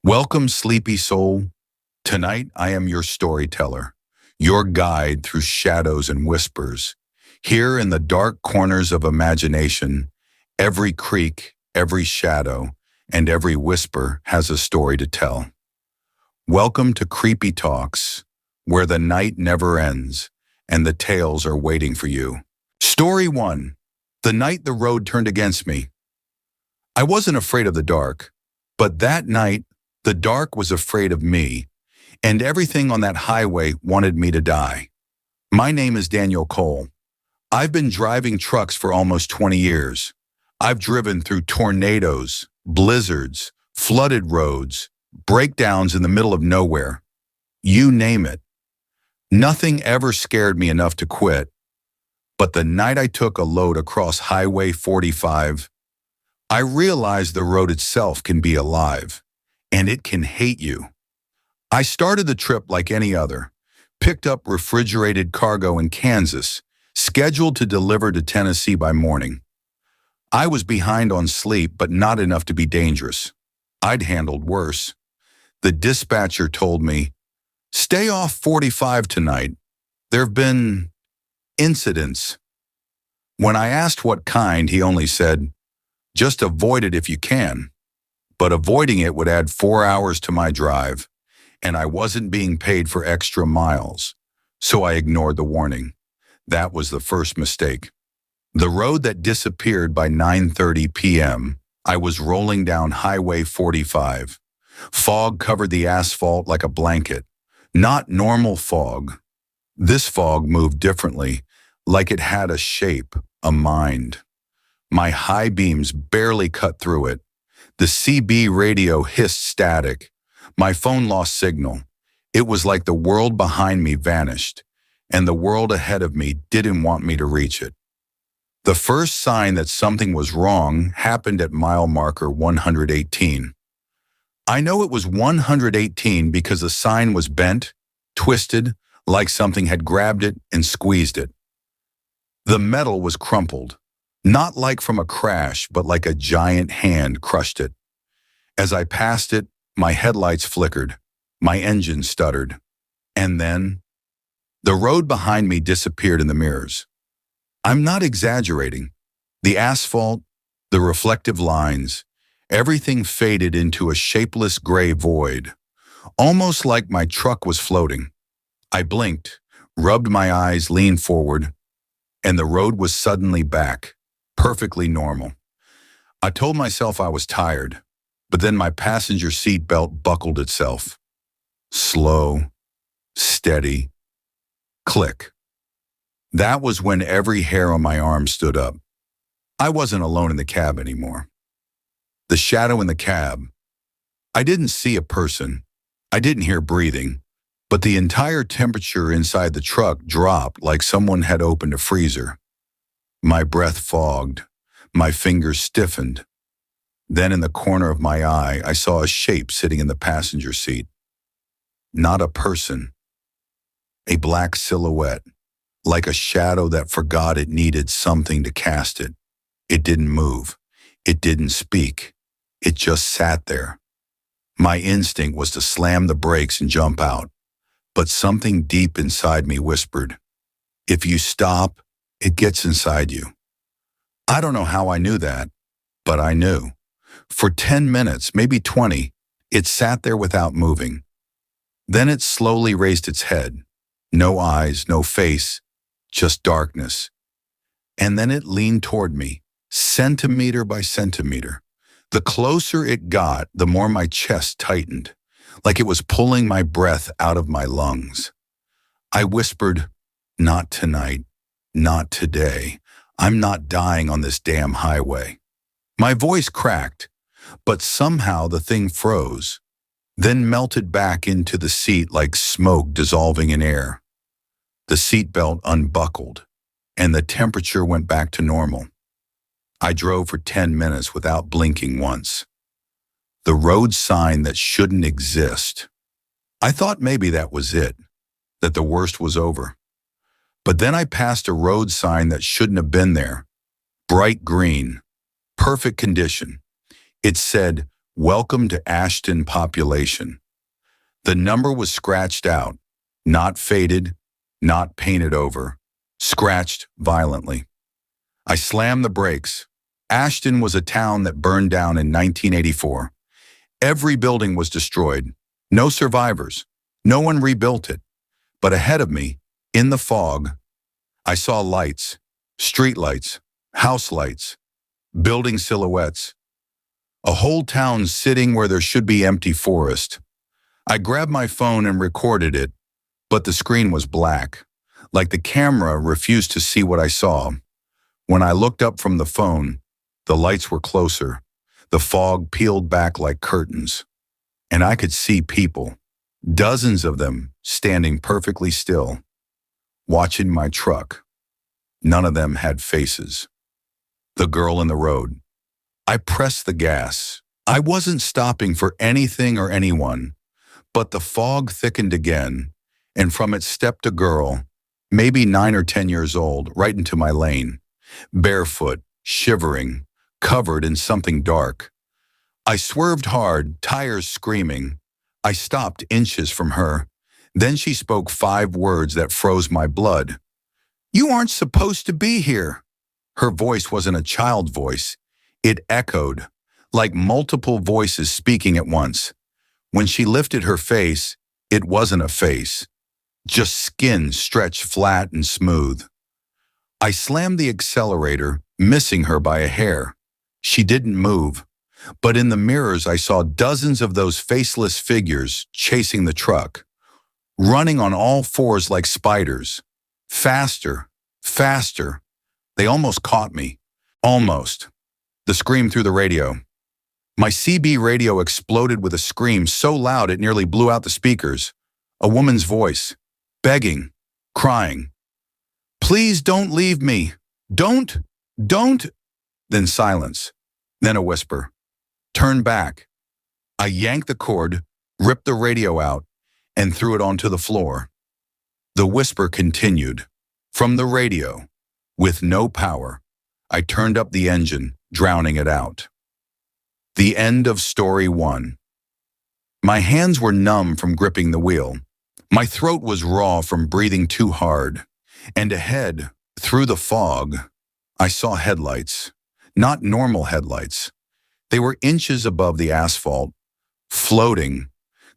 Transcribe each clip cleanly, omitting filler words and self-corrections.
Welcome, sleepy soul. Tonight I am your storyteller, your guide through shadows and whispers. Here in the dark corners of imagination, every creak, every shadow, and every whisper has a story to tell. Welcome to Creepytalks, where the night never ends and the tales are waiting for you. Story 1. The night the road turned against me. I wasn't afraid of the dark, but that night the dark was afraid of me, and everything on that highway wanted me to die. My name is Daniel Cole. I've been driving trucks for almost 20 years. I've driven through tornadoes, blizzards, flooded roads, breakdowns in the middle of nowhere. You name it. Nothing ever scared me enough to quit. But the night I took a load across Highway 45, I realized the road itself can be alive, and it can hate you. I started the trip like any other, picked up refrigerated cargo in Kansas, scheduled to deliver to Tennessee by morning. I was behind on sleep, but not enough to be dangerous. I'd handled worse. The dispatcher told me, "Stay off 45 tonight. There've been incidents." When I asked what kind, he only said, "Just avoid it if you can." But avoiding it would add 4 hours to my drive, and I wasn't being paid for extra miles, so I ignored the warning. That was the first mistake. The road that disappeared by 9:30 p.m., I was rolling down Highway 45. Fog covered the asphalt like a blanket. Not normal fog. This fog moved differently, like it had a shape, a mind. My high beams barely cut through it. The CB radio hissed static. My phone lost signal. It was like the world behind me vanished, and the world ahead of me didn't want me to reach it. The first sign that something was wrong happened at mile marker 118. I know it was 118 because the sign was bent, twisted, like something had grabbed it and squeezed it. The metal was crumpled. Not like from a crash, but like a giant hand crushed it. As I passed it, my headlights flickered, my engine stuttered, and then the road behind me disappeared in the mirrors. I'm not exaggerating. The asphalt, the reflective lines, everything faded into a shapeless gray void, almost like my truck was floating. I blinked, rubbed my eyes, leaned forward, and the road was suddenly back. Perfectly normal. I told myself I was tired, but then my passenger seat belt buckled itself. Slow, steady, click. That was when every hair on my arm stood up. I wasn't alone in the cab anymore. The shadow in the cab. I didn't see a person. I didn't hear breathing, but the entire temperature inside the truck dropped like someone had opened a freezer. My breath fogged. My fingers stiffened. Then in the corner of my eye, I saw a shape sitting in the passenger seat. Not a person. A black silhouette, like a shadow that forgot it needed something to cast it. It didn't move. It didn't speak. It just sat there. My instinct was to slam the brakes and jump out, but something deep inside me whispered, "If you stop, it gets inside you." I don't know how I knew that, but I knew. For 10 minutes, maybe 20, it sat there without moving. Then it slowly raised its head. No eyes, no face, just darkness. And then it leaned toward me, centimeter by centimeter. The closer it got, the more my chest tightened, like it was pulling my breath out of my lungs. I whispered, "Not tonight. Not today. I'm not dying on this damn highway." My voice cracked, but somehow the thing froze, then melted back into the seat like smoke dissolving in air. The seatbelt unbuckled, and the temperature went back to normal. I drove for 10 minutes without blinking once. The road sign that shouldn't exist. I thought maybe that was it, that the worst was over. But then I passed a road sign that shouldn't have been there. Bright green, perfect condition. It said, Welcome to Ashton population. The number was scratched out, not faded, not painted over, scratched violently. I slammed the brakes. Ashton was a town that burned down in 1984. Every building was destroyed. No survivors. No one rebuilt it. But ahead of me, in the fog, I saw lights, street lights, house lights, building silhouettes. A whole town sitting where there should be empty forest. I grabbed my phone and recorded it, but the screen was black, like the camera refused to see what I saw. When I looked up from the phone, the lights were closer. The fog peeled back like curtains, and I could see people, dozens of them, standing perfectly still, watching my truck. None of them had faces. The girl in the road. I pressed the gas. I wasn't stopping for anything or anyone, but the fog thickened again, and from it stepped a girl, maybe 9 or 10 years old, right into my lane, barefoot, shivering, covered in something dark. I swerved hard, tires screaming. I stopped inches from her. Then she spoke 5 words that froze my blood. "You aren't supposed to be here." Her voice wasn't a child voice. It echoed, like multiple voices speaking at once. When she lifted her face, it wasn't a face, just skin stretched flat and smooth. I slammed the accelerator, missing her by a hair. She didn't move, but in the mirrors I saw dozens of those faceless figures chasing the truck, running on all fours like spiders. Faster, faster. They almost caught me. Almost. The scream through the radio. My CB radio exploded with a scream so loud it nearly blew out the speakers. A woman's voice, begging, crying. "Please don't leave me. Don't. Then silence. Then a whisper. "Turn back." I yanked the cord, ripped the radio out, and threw it onto the floor. The whisper continued. From the radio, with no power, I turned up the engine, drowning it out. The end of story 1. My hands were numb from gripping the wheel. My throat was raw from breathing too hard. And ahead, through the fog, I saw headlights. Not normal headlights. They were inches above the asphalt, floating,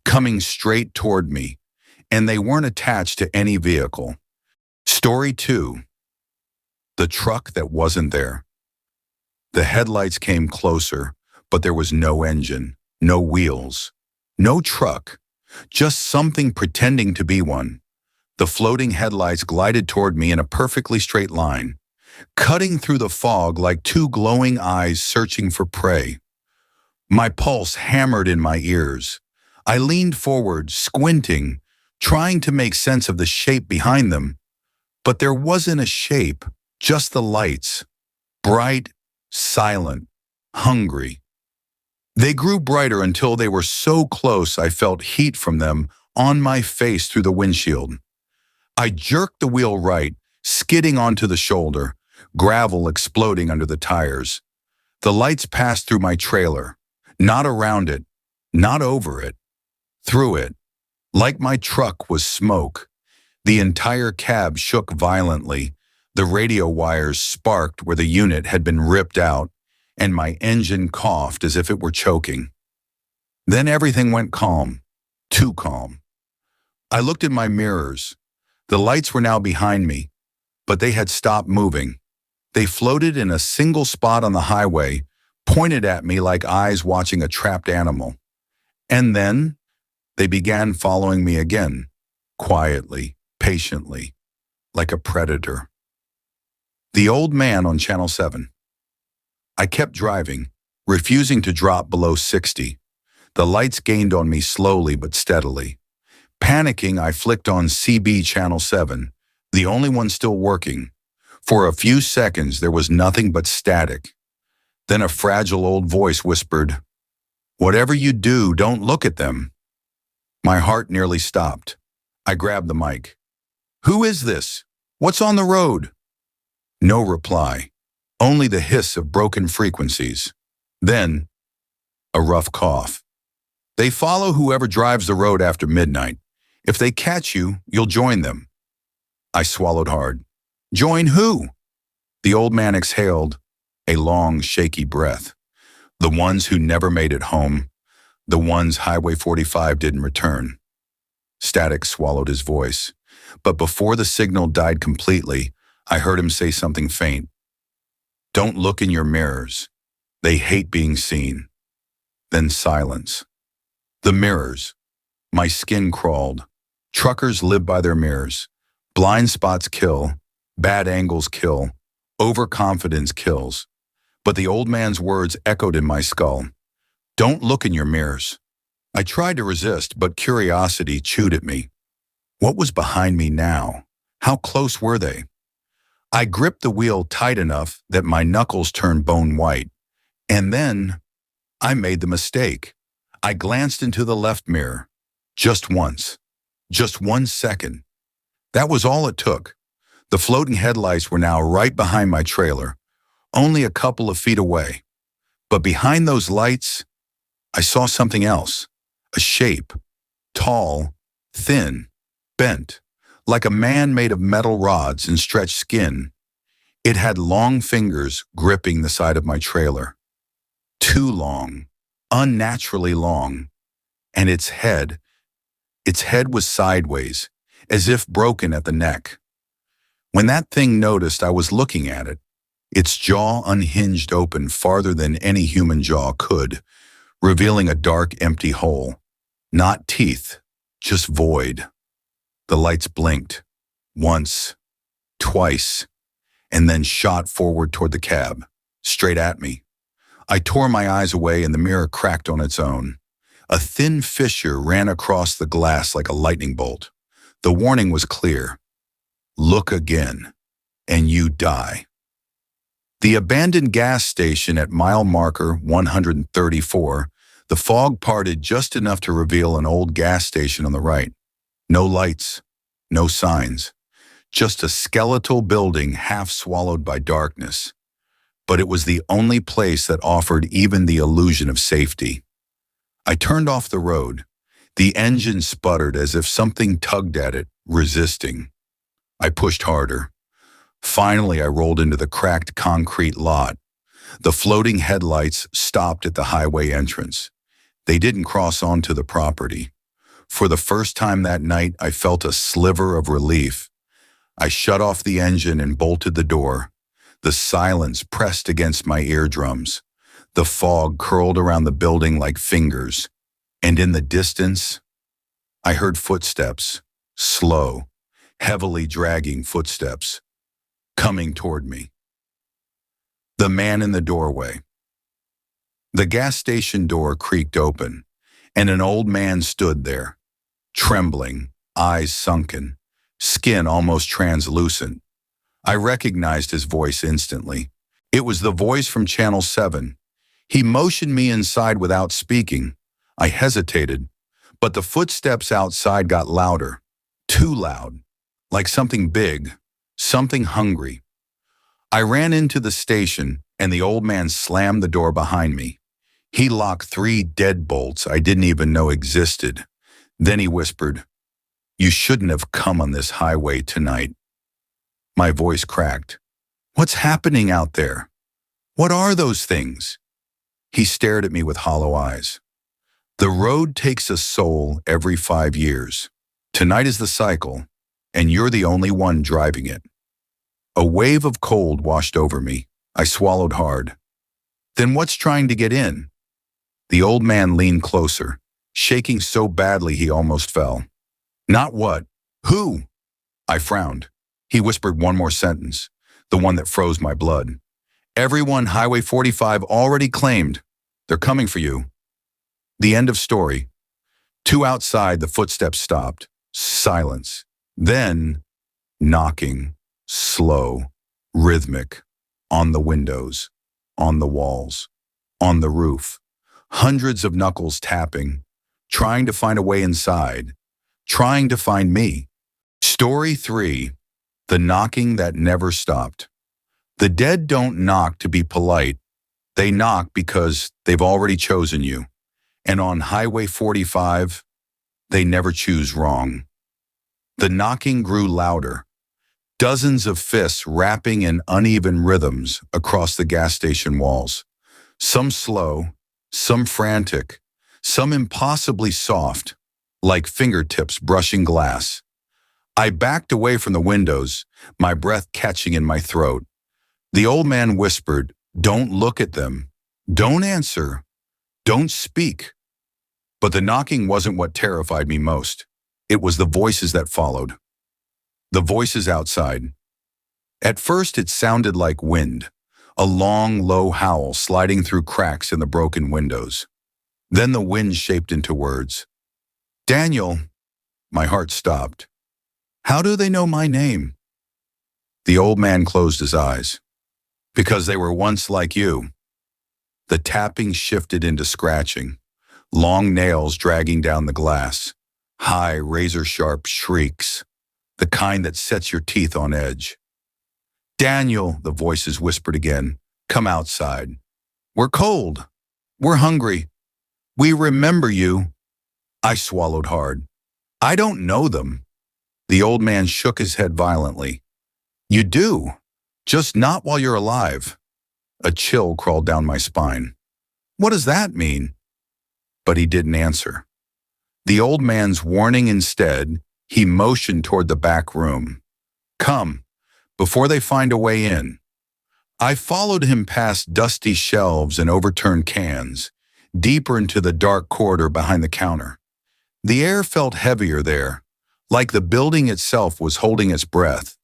coming straight toward me, and they weren't attached to any vehicle. Story 2. The truck that wasn't there. The headlights came closer, but there was no engine, no wheels, no truck, just something pretending to be one. The floating headlights glided toward me in a perfectly straight line, cutting through the fog like 2 glowing eyes searching for prey. My pulse hammered in my ears. I leaned forward, squinting, trying to make sense of the shape behind them. But there wasn't a shape, just the lights. Bright, silent, hungry. They grew brighter until they were so close I felt heat from them on my face through the windshield. I jerked the wheel right, skidding onto the shoulder, gravel exploding under the tires. The lights passed through my trailer, not around it, not over it, through it. Like my truck was smoke. The entire cab shook violently. The radio wires sparked where the unit had been ripped out, and my engine coughed as if it were choking. Then everything went calm, too calm. I looked at my mirrors. The lights were now behind me, but they had stopped moving. They floated in a single spot on the highway, pointed at me like eyes watching a trapped animal. And then they began following me again, quietly, patiently, like a predator. The Old Man on Channel 7. I kept driving, refusing to drop below 60. The lights gained on me slowly but steadily. Panicking, I flicked on CB Channel 7, the only one still working. For a few seconds, there was nothing but static. Then a fragile old voice whispered, "Whatever you do, don't look at them." My heart nearly stopped. I grabbed the mic. "Who is this? What's on the road?" No reply, only the hiss of broken frequencies. Then, A rough cough. They follow whoever drives the road after midnight. If they catch you, you'll join them. I swallowed hard. Join who? The old man exhaled a long, shaky breath. The ones who never made it home. The ones Highway 45 didn't return. Static swallowed his voice. But before the signal died completely, I heard him say something faint. Don't look in your mirrors. They hate being seen. Then silence. The mirrors. My skin crawled. Truckers live by their mirrors. Blind spots kill. Bad angles kill. Overconfidence kills. But the old man's words echoed in my skull. Don't look in your mirrors. I tried to resist, but curiosity chewed at me. What was behind me now? How close were they? I gripped the wheel tight enough that my knuckles turned bone white. And then I made the mistake. I glanced into the left mirror. Just once. Just 1 second. That was all it took. The floating headlights were now right behind my trailer, only a couple of feet away. But behind those lights, I saw something else. A shape. Tall, thin, bent, like a man made of metal rods and stretched skin. It had long fingers gripping the side of my trailer. Too long, unnaturally long. And its head was sideways, as if broken at the neck. When that thing noticed I was looking at it, its jaw unhinged open farther than any human jaw could, revealing a dark, empty hole. Not teeth, just void. The lights blinked. Once, twice, and then shot forward toward the cab, straight at me. I tore my eyes away and the mirror cracked on its own. A thin fissure ran across the glass like a lightning bolt. The warning was clear. Look again, and you die. The abandoned gas station at mile marker 134, the fog parted just enough to reveal an old gas station on the right. No lights, no signs, just a skeletal building half swallowed by darkness. But it was the only place that offered even the illusion of safety. I turned off the road. The engine sputtered as if something tugged at it, resisting. I pushed harder. Finally, I rolled into the cracked concrete lot. The floating headlights stopped at the highway entrance. They didn't cross onto the property. For the first time that night, I felt a sliver of relief. I shut off the engine and bolted the door. The silence pressed against my eardrums. The fog curled around the building like fingers. And in the distance, I heard footsteps, slow, heavily dragging footsteps, coming toward me. The man in the doorway. The gas station door creaked open, and an old man stood there, trembling, eyes sunken, skin almost translucent. I recognized his voice instantly. It was the voice from Channel 7. He motioned me inside without speaking. I hesitated, but the footsteps outside got louder, too loud, like something big, something hungry. I ran into the station, and the old man slammed the door behind me. He locked 3 deadbolts I didn't even know existed. Then he whispered, "You shouldn't have come on this highway tonight." My voice cracked. "What's happening out there? What are those things?" He stared at me with hollow eyes. "The road takes a soul every 5 years. Tonight is the cycle, and you're the only one driving it." A wave of cold washed over me. I swallowed hard. "Then what's trying to get in?" The old man leaned closer, shaking so badly he almost fell. "Not what? Who?" I frowned. He whispered one more sentence, the one that froze my blood. "Everyone Highway 45 already claimed. They're coming for you." The end of story. 2 outside, the footsteps stopped. Silence. Then, knocking, slow, rhythmic, on the windows, on the walls, on the roof. Hundreds of knuckles tapping, trying to find a way inside, trying to find me. Story 3. The knocking that never stopped. The dead don't knock to be polite. They knock because they've already chosen you. And on Highway 45, they never choose wrong. The knocking grew louder, dozens of fists rapping in uneven rhythms across the gas station walls. Some slow, some frantic, some impossibly soft, like fingertips brushing glass. I backed away from the windows, my breath catching in my throat. The old man whispered, "Don't look at them. Don't answer. Don't speak." But the knocking wasn't what terrified me most. It was the voices that followed. The voices outside. At first it sounded like wind, a long, low howl sliding through cracks in the broken windows. Then the wind shaped into words. "Daniel." My heart stopped. "How do they know my name?" The old man closed his eyes. "Because they were once like you." The tapping shifted into scratching, long nails dragging down the glass, high, razor-sharp shrieks, the kind that sets your teeth on edge. "Daniel," the voices whispered again, "come outside. We're cold. We're hungry. We remember you." I swallowed hard. "I don't know them." The old man shook his head violently. "You do, just not while you're alive." A chill crawled down my spine. "What does that mean?" But he didn't answer. The old man's warning instead, he motioned toward the back room. "Come, before they find a way in." I followed him past dusty shelves and overturned cans, deeper into the dark corridor behind the counter. The air felt heavier there, like the building itself was holding its breath.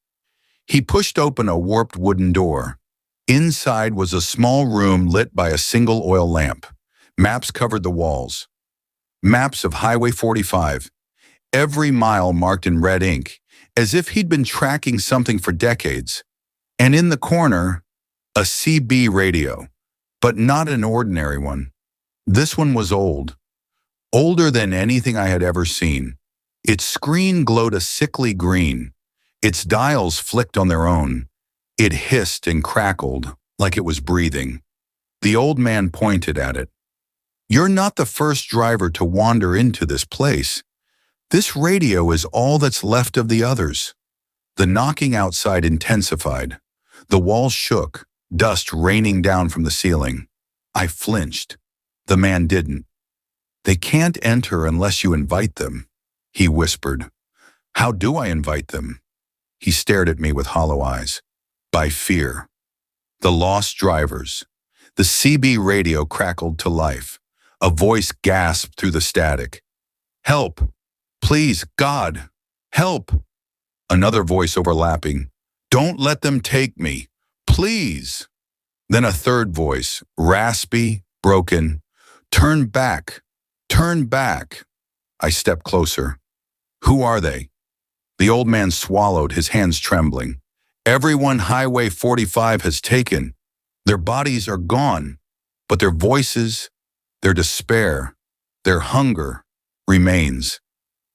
He pushed open a warped wooden door. Inside was a small room lit by a single oil lamp. Maps covered the walls. Maps of Highway 45, every mile marked in red ink, as if he'd been tracking something for decades. And in the corner, a CB radio, but not an ordinary one. This one was old, older than anything I had ever seen. Its screen glowed a sickly green. Its dials flicked on their own. It hissed and crackled like it was breathing. The old man pointed at it. "You're not the first driver to wander into this place. This radio is all that's left of the others." The knocking outside intensified. The walls shook, dust raining down from the ceiling. I flinched. The man didn't. "They can't enter unless you invite them," he whispered. "How do I invite them?" He stared at me with hollow eyes. "By fear." The lost drivers. The CB radio crackled to life. A voice gasped through the static. "Help! Please, God! Help!" Another voice overlapping. "Don't let them take me! Please!" Then a third voice, raspy, broken. "Turn back! Turn back!" I stepped closer. "Who are they?" The old man swallowed, his hands trembling. "Everyone Highway 45 has taken. Their bodies are gone, but their voices, their despair, their hunger remains."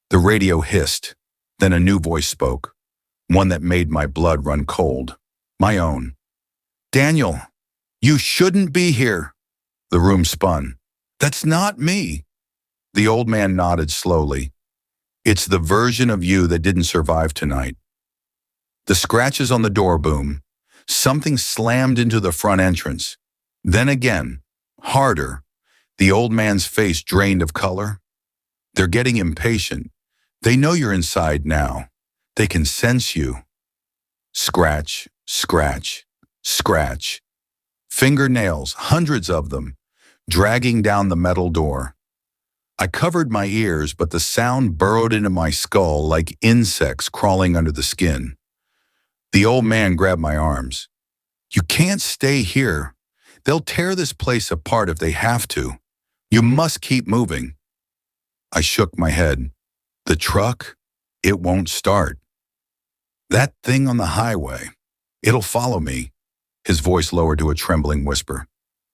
The radio hissed. Then a new voice spoke, one that made my blood run cold. My own. "Daniel, you shouldn't be here." The room spun. "That's not me." The old man nodded slowly. "It's the version of you that didn't survive tonight." The scratches on the door boomed. Something slammed into the front entrance. Then again, harder. The old man's face drained of color. "They're getting impatient. They know you're inside now. They can sense you." Scratch, scratch, scratch. Fingernails, hundreds of them, dragging down the metal door. I covered my ears, but the sound burrowed into my skull like insects crawling under the skin. The old man grabbed my arms. "You can't stay here. They'll tear this place apart if they have to. You must keep moving." I shook my head. "The truck? It won't start." "That thing on the highway, it'll follow me." His voice lowered to a trembling whisper.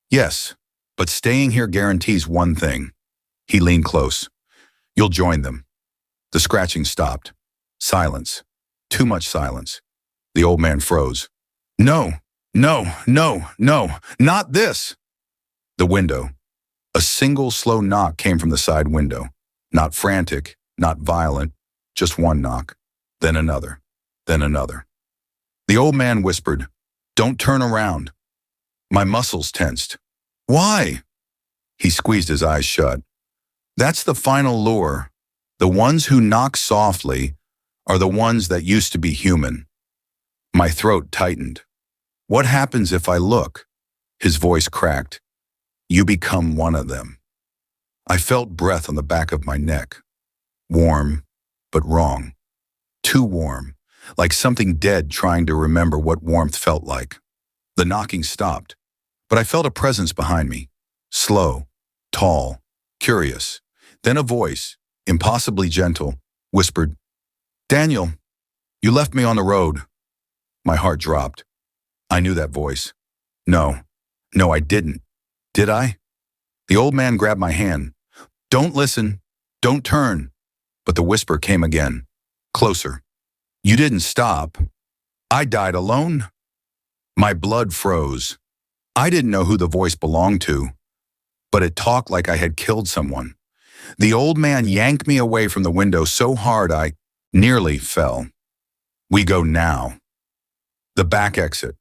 "Yes, but staying here guarantees one thing." He leaned close. "You'll join them." The scratching stopped. Silence. Too much silence. The old man froze. "No, no, no, no, not this." The window. A single slow knock came from the side window. Not frantic, not violent, just one knock. Then another. Then another. The old man whispered, "Don't turn around." My muscles tensed. "Why?" He squeezed his eyes shut. "That's the final lure. The ones who knock softly are the ones that used to be human." My throat tightened. "What happens if I look?" His voice cracked. "You become one of them." I felt breath on the back of my neck. Warm, but wrong. Too warm, like something dead trying to remember what warmth felt like. The knocking stopped, but I felt a presence behind me. Slow, tall, curious. Then a voice, impossibly gentle, whispered, "Daniel, you left me on the road." My heart dropped. I knew that voice. No, I didn't. Did I? The old man grabbed my hand. "Don't listen. Don't turn." But the whisper came again. Closer. "You didn't stop. I died alone." My blood froze. I didn't know who the voice belonged to, but it talked like I had killed someone. The old man yanked me away from the window so hard I nearly fell. "We go now." The back exit.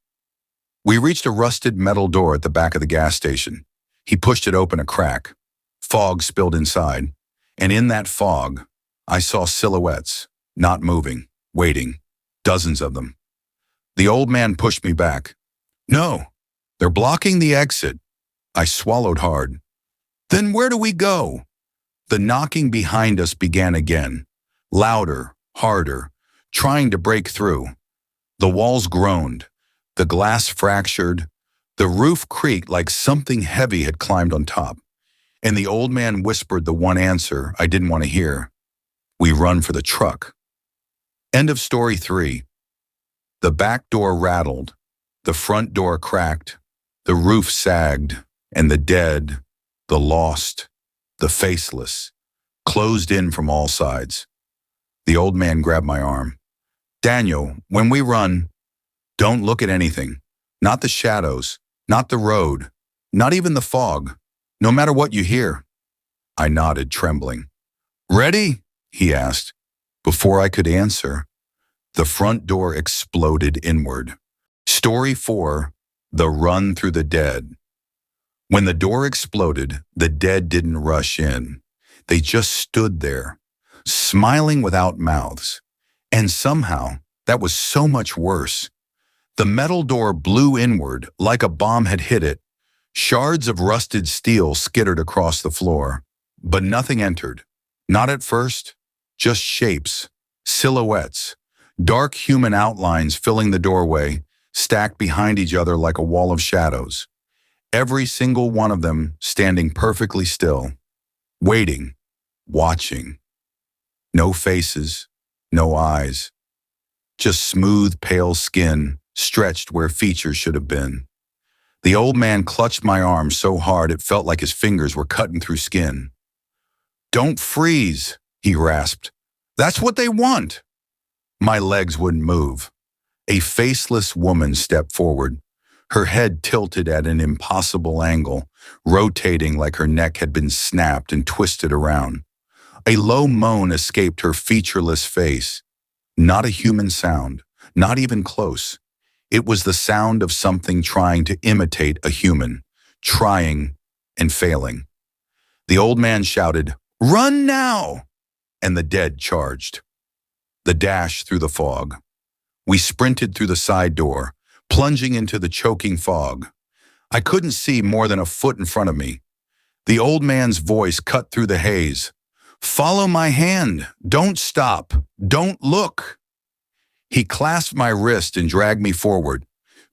We reached a rusted metal door at the back of the gas station. He pushed it open a crack. Fog spilled inside, and in that fog, I saw silhouettes, not moving, waiting, dozens of them. The old man pushed me back. "No, they're blocking the exit." I swallowed hard. "Then where do we go?" The knocking behind us began again, louder, harder, trying to break through. The walls groaned, the glass fractured, the roof creaked like something heavy had climbed on top, and the old man whispered the one answer I didn't want to hear. "We run for the truck." End of story 3. The back door rattled, the front door cracked, the roof sagged, and the dead, the lost, the faceless, closed in from all sides. The old man grabbed my arm. "Daniel, when we run, don't look at anything. Not the shadows, not the road, not even the fog, no matter what you hear." I nodded, trembling. "Ready?" he asked. Before I could answer, the front door exploded inward. Story 4, The Run Through the Dead. When the door exploded, the dead didn't rush in. They just stood there, smiling without mouths. And somehow, that was so much worse. The metal door blew inward like a bomb had hit it. Shards of rusted steel skittered across the floor. But nothing entered. Not at first, just shapes, silhouettes, dark human outlines filling the doorway, stacked behind each other like a wall of shadows. Every single one of them standing perfectly still, waiting, watching. No faces, no eyes, just smooth, pale skin stretched where features should have been. The old man clutched my arm so hard it felt like his fingers were cutting through skin. "Don't freeze," he rasped. "That's what they want." My legs wouldn't move. A faceless woman stepped forward, her head tilted at an impossible angle, rotating like her neck had been snapped and twisted around. A low moan escaped her featureless face. Not a human sound, not even close. It was the sound of something trying to imitate a human, trying and failing. The old man shouted, "Run now!" And the dead charged. The dash through the fog. We sprinted through the side door, plunging into the choking fog. I couldn't see more than a foot in front of me. The old man's voice cut through the haze. "Follow my hand. Don't stop. Don't look." He clasped my wrist and dragged me forward.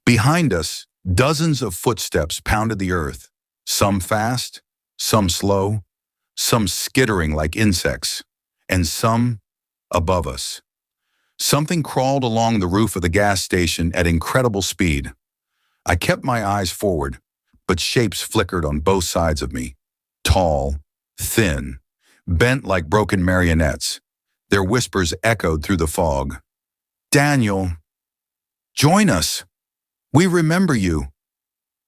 Behind us, dozens of footsteps pounded the earth, some fast, some slow, some skittering like insects, and some above us. Something crawled along the roof of the gas station at incredible speed. I kept my eyes forward, but shapes flickered on both sides of me. Tall, thin, bent like broken marionettes. Their whispers echoed through the fog. "Daniel, join us. We remember you.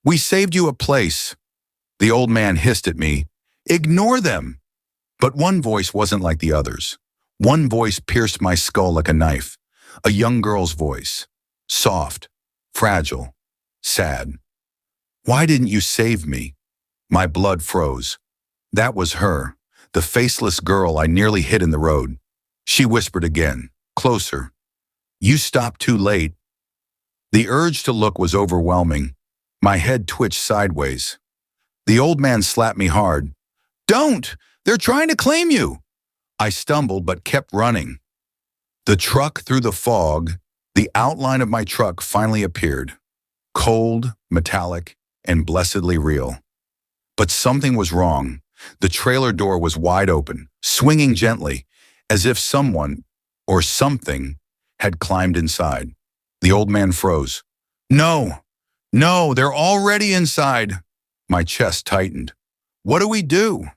We saved you a place. The old man hissed at me, "Ignore them!" But one voice wasn't like the others. One voice pierced my skull like a knife. A young girl's voice. Soft, fragile, sad. "Why didn't you save me?" My blood froze. That was her, the faceless girl I nearly hit in the road. She whispered again, closer. "You stopped too late." The urge to look was overwhelming. My head twitched sideways. The old man slapped me hard. "Don't! They're trying to claim you!" I stumbled but kept running. The truck through the fog, the outline of my truck finally appeared. Cold, metallic, and blessedly real. But something was wrong. The trailer door was wide open, swinging gently, as if someone, or something, had climbed inside. The old man froze. "No, no, they're already inside." My chest tightened. "What do we do?"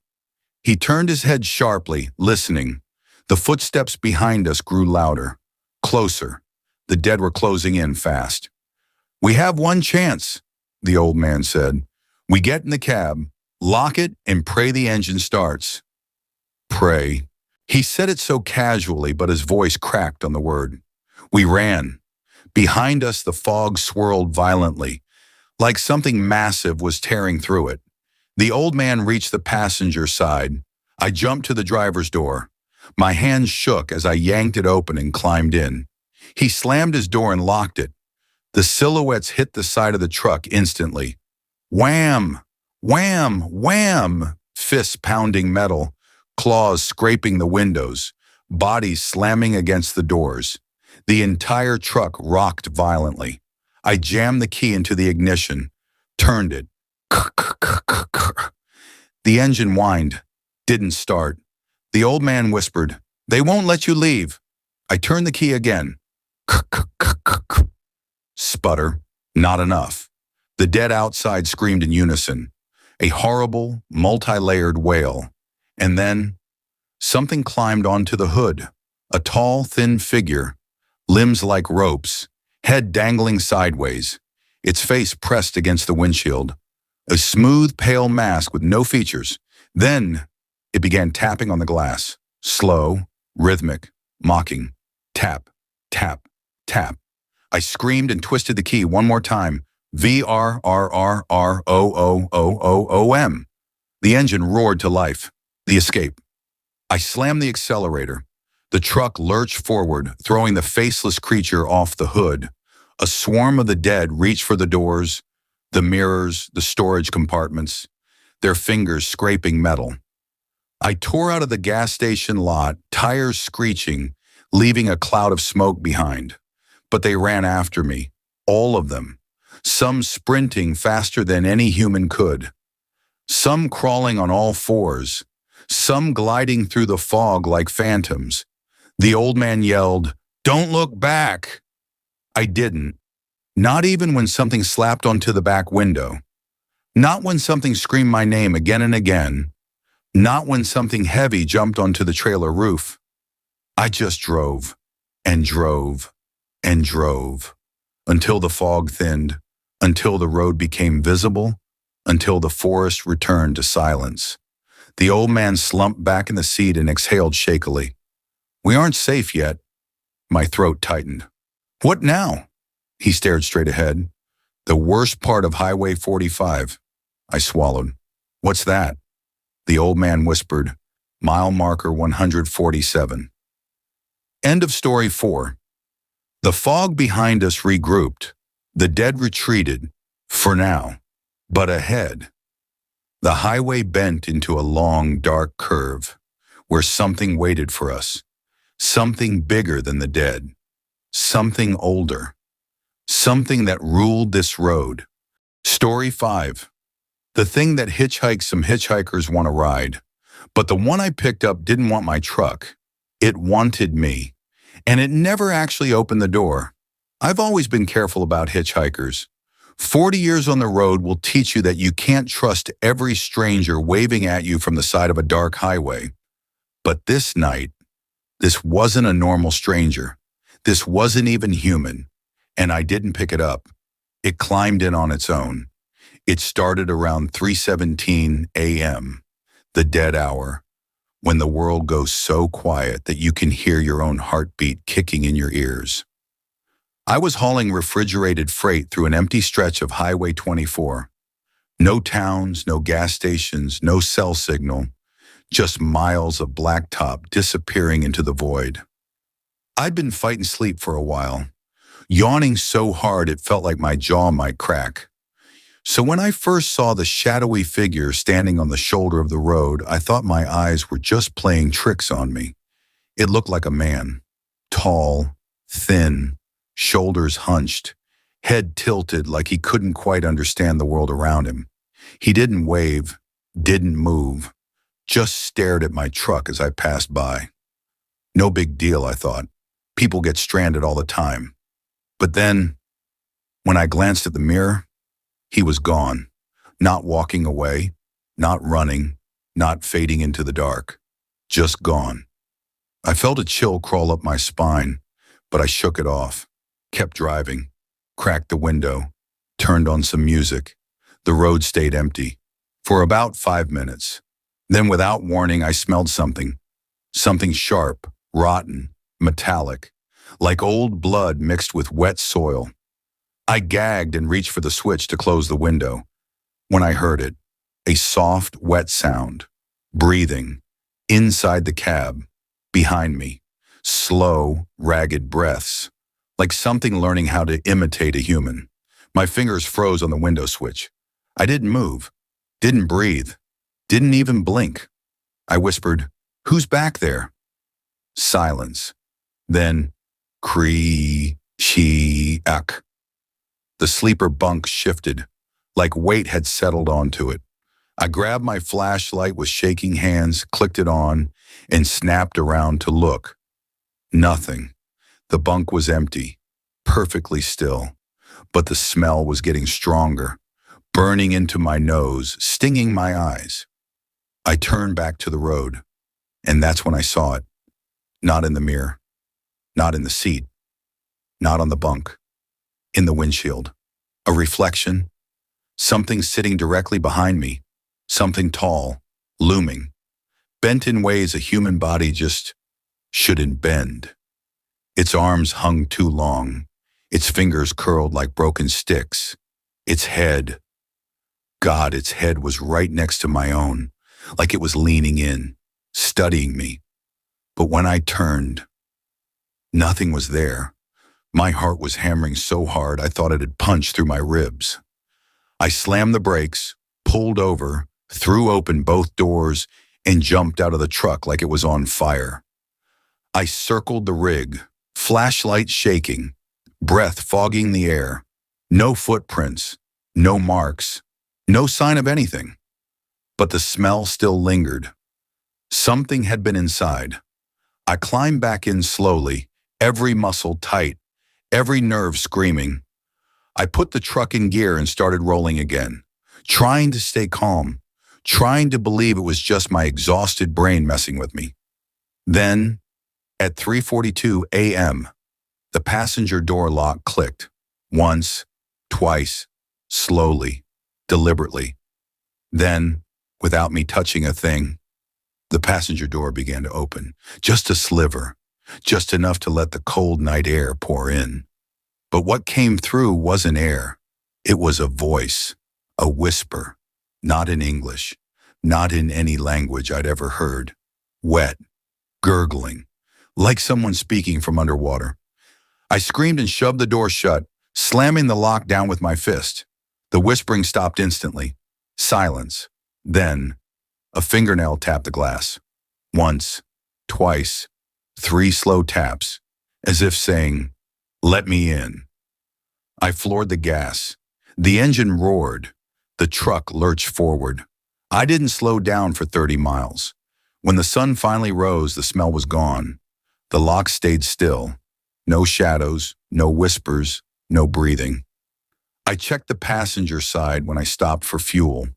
He turned his head sharply, listening. The footsteps behind us grew louder, closer. The dead were closing in fast. "We have one chance," the old man said. "We get in the cab, lock it, and pray the engine starts." Pray. He said it so casually, but his voice cracked on the word. We ran. Behind us, the fog swirled violently, like something massive was tearing through it. The old man reached the passenger side. I jumped to the driver's door. My hands shook as I yanked it open and climbed in. He slammed his door and locked it. The silhouettes hit the side of the truck instantly. Wham! Wham! Wham! Fists pounding metal, claws scraping the windows, bodies slamming against the doors. The entire truck rocked violently. I jammed the key into the ignition, turned it. The engine whined, didn't start. The old man whispered, "They won't let you leave." I turned the key again. Sputter, not enough. The dead outside screamed in unison, a horrible, multi-layered wail. And then, something climbed onto the hood, a tall, thin figure, limbs like ropes, head dangling sideways, its face pressed against the windshield. A smooth, pale mask with no features. Then, it began tapping on the glass. Slow, rhythmic, mocking. Tap, tap, tap. I screamed and twisted the key one more time. VRRRROOOOOM. The engine roared to life. The escape. I slammed the accelerator. The truck lurched forward, throwing the faceless creature off the hood. A swarm of the dead reached for the doors, the mirrors, the storage compartments, their fingers scraping metal. I tore out of the gas station lot, tires screeching, leaving a cloud of smoke behind. But they ran after me, all of them, some sprinting faster than any human could, some crawling on all fours, some gliding through the fog like phantoms. The old man yelled, "Don't look back!" I didn't. Not even when something slapped onto the back window. Not when something screamed my name again and again. Not when something heavy jumped onto the trailer roof. I just drove, and drove, and drove, until the fog thinned, until the road became visible, until the forest returned to silence. The old man slumped back in the seat and exhaled shakily. "We aren't safe yet." My throat tightened. "What now?" He stared straight ahead. "The worst part of Highway 45. I swallowed. "What's that?" The old man whispered, "Mile marker 147. End of story 4. The fog behind us regrouped. The dead retreated, for now. But ahead, the highway bent into a long, dark curve, where something waited for us. Something bigger than the dead. Something older. Something that ruled this road. Story 5. The thing that hitchhikes some hitchhikers want to ride. But the one I picked up didn't want my truck. It wanted me. And it never actually opened the door. I've always been careful about hitchhikers. 40 years on the road will teach you that you can't trust every stranger waving at you from the side of a dark highway. But this night, this wasn't a normal stranger. This wasn't even human. And I didn't pick it up. It climbed in on its own. It started around 3:17 a.m., the dead hour, when the world goes so quiet that you can hear your own heartbeat kicking in your ears. I was hauling refrigerated freight through an empty stretch of Highway 24. No towns, no gas stations, no cell signal, just miles of blacktop disappearing into the void. I'd been fighting sleep for a while, yawning so hard it felt like my jaw might crack. So when I first saw the shadowy figure standing on the shoulder of the road, I thought my eyes were just playing tricks on me. It looked like a man, tall, thin, shoulders hunched, head tilted like he couldn't quite understand the world around him. He didn't wave, didn't move, just stared at my truck as I passed by. No big deal, I thought. People get stranded all the time. But then, when I glanced at the mirror, he was gone, not walking away, not running, not fading into the dark, just gone. I felt a chill crawl up my spine, but I shook it off, kept driving, cracked the window, turned on some music. The road stayed empty for about 5 minutes. Then without warning, I smelled something sharp, rotten, metallic, like old blood mixed with wet soil. I gagged and reached for the switch to close the window. When I heard it, a soft, wet sound, breathing, inside the cab, behind me, slow, ragged breaths, like something learning how to imitate a human. My fingers froze on the window switch. I didn't move, didn't breathe, didn't even blink. I whispered, "Who's back there?" Silence. Then, Creepytalks. The sleeper bunk shifted, like weight had settled onto it. I grabbed my flashlight with shaking hands, clicked it on, and snapped around to look. Nothing. The bunk was empty, perfectly still, but the smell was getting stronger, burning into my nose, stinging my eyes. I turned back to the road, and that's when I saw it. Not in the mirror, not in the seat, not on the bunk, in the windshield. A reflection, something sitting directly behind me, something tall, looming, bent in ways a human body just shouldn't bend. Its arms hung too long, its fingers curled like broken sticks. Its head, God, its head was right next to my own, like it was leaning in, studying me. But when I turned, nothing was there. My heart was hammering so hard I thought it had punched through my ribs. I slammed the brakes, pulled over, threw open both doors, and jumped out of the truck like it was on fire. I circled the rig, flashlight shaking, breath fogging the air. No footprints, no marks, no sign of anything. But the smell still lingered. Something had been inside. I climbed back in slowly, every muscle tight, every nerve screaming. I put the truck in gear and started rolling again, trying to stay calm, trying to believe it was just my exhausted brain messing with me. Then, at 3:42 a.m., the passenger door lock clicked. Once, twice, slowly, deliberately. Then, without me touching a thing, the passenger door began to open, just a sliver, just enough to let the cold night air pour in. But what came through wasn't air. It was a voice, a whisper, not in English, not in any language I'd ever heard. Wet, gurgling, like someone speaking from underwater. I screamed and shoved the door shut, slamming the lock down with my fist. The whispering stopped instantly. Silence. Then, a fingernail tapped the glass. Once, twice, 3 slow taps, as if saying, "Let me in." I floored the gas. The engine roared. The truck lurched forward. I didn't slow down for 30 miles. When the sun finally rose, the smell was gone. The lock stayed still. No shadows, no whispers, no breathing. I checked the passenger side when I stopped for fuel.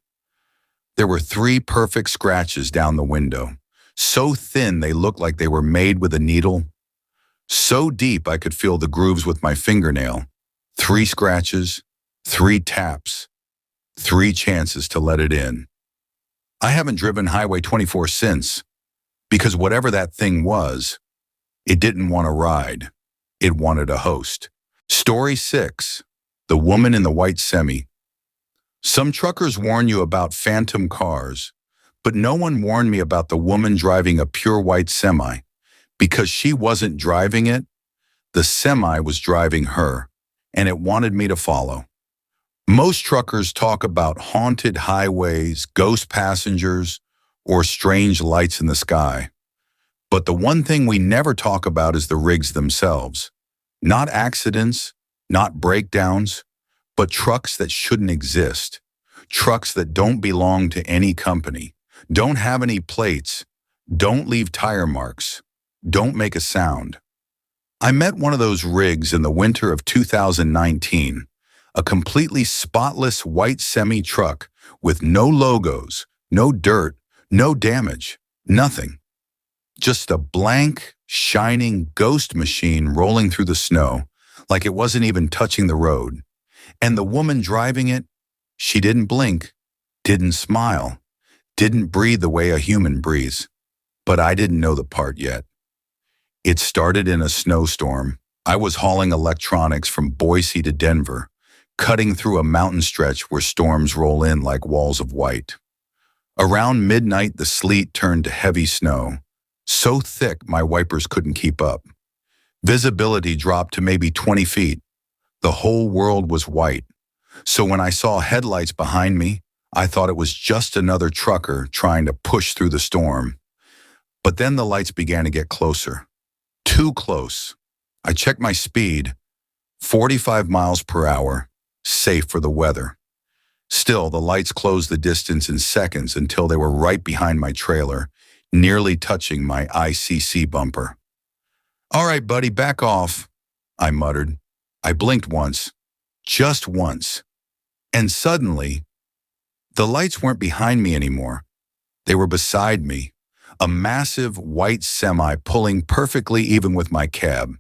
There were 3 perfect scratches down the window, so thin they looked like they were made with a needle, so deep I could feel the grooves with my fingernail. 3 scratches, 3 taps. 3 chances to let it in. I haven't driven Highway 24 since, because whatever that thing was, it didn't want a ride. It wanted a host. Story 6. The Woman in the White Semi. Some truckers warn you about phantom cars, but no one warned me about the woman driving a pure white semi. Because she wasn't driving it, the semi was driving her, and it wanted me to follow. Most truckers talk about haunted highways, ghost passengers, or strange lights in the sky. But the one thing we never talk about is the rigs themselves. Not accidents, not breakdowns, but trucks that shouldn't exist. Trucks that don't belong to any company, don't have any plates, don't leave tire marks, don't make a sound. I met one of those rigs in the winter of 2019, a completely spotless white semi-truck with no logos, no dirt, no damage, nothing. Just a blank, shining ghost machine rolling through the snow like it wasn't even touching the road. And the woman driving it, she didn't blink, didn't smile, didn't breathe the way a human breathes. But I didn't know the part yet. It started in a snowstorm. I was hauling electronics from Boise to Denver, cutting through a mountain stretch where storms roll in like walls of white. Around midnight, the sleet turned to heavy snow, so thick my wipers couldn't keep up. Visibility dropped to maybe 20 feet. The whole world was white. So when I saw headlights behind me, I thought it was just another trucker trying to push through the storm. But then the lights began to get closer. Too close. I checked my speed, 45 miles per hour, safe for the weather. Still, the lights closed the distance in seconds until they were right behind my trailer, nearly touching my ICC bumper. "All right, buddy, back off," I muttered. I blinked once, just once, and suddenly, the lights weren't behind me anymore. They were beside me, a massive white semi pulling perfectly even with my cab.